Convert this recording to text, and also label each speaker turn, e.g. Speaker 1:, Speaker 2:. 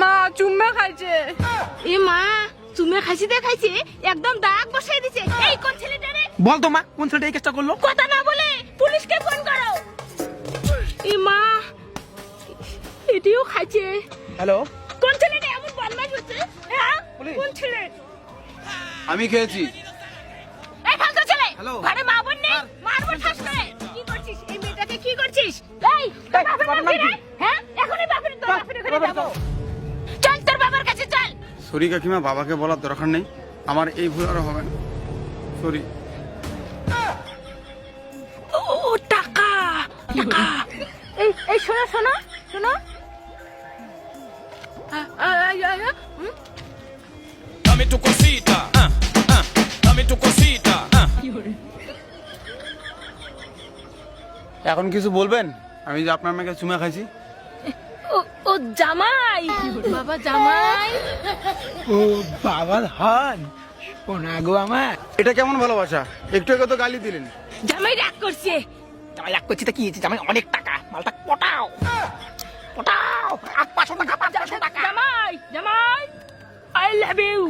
Speaker 1: মা চুম্মা খাইছে।
Speaker 2: এ মা চুমে খাইছি দেখাইছে একদম দাগ বসাই দিছে। এই কোন ছেলেটা রে?
Speaker 3: বল তো মা, কোন ছেলেটা এই কেসটা করলো?
Speaker 2: কথা না বলে পুলিশকে ফোন করো। এ মা এটিও খাইছে।
Speaker 3: হ্যালো,
Speaker 2: কোন ছেলেটা এমন বদমাশ হচ্ছে? হ্যাঁ
Speaker 3: পুলিশ।
Speaker 2: কোন ছেলে?
Speaker 4: আমি খেয়েছি।
Speaker 2: এই ফালতু ছেলে
Speaker 3: হ্যালো।
Speaker 2: ঘরে মা বোন নেই, মারবো ঠাস করে। কি করছিস এই মেয়েটাকে? কি করছিস? এই তোর বাবার নাম কি রে? হ্যাঁ এখনই তোর বাপের ঘরে যাবো। চল তোর বাবার কাছে চল।
Speaker 4: সরি কাকিমা, বাবাকে বলার দরকার নেই, আমার এই ভুল আর হবে না। সরি।
Speaker 2: ও টাকা টাকা। এই শোনো শোনো শোনো।
Speaker 5: Dame tu cosita, dame tu cosita.
Speaker 4: এখন কিছু বলবেন? আমি যে আপনার মেয়েকে চুমা খাইছি।
Speaker 2: ও জামাই, বাবা জামাই।
Speaker 3: ও বাবা হান সোনা গো আমার।
Speaker 4: এটা কেমন ভালোবাসা? একটু আগে তো গালি দিলেন।
Speaker 2: জামাই রাগ করছে।
Speaker 3: জামাই লাগ করছি তা কি হয়েছে? জামাই অনেক টাকা, মালটা পটাও পটাও। 500 টাকা, 500 টাকা।
Speaker 2: জামাই জামাই আই লাভ ইউ।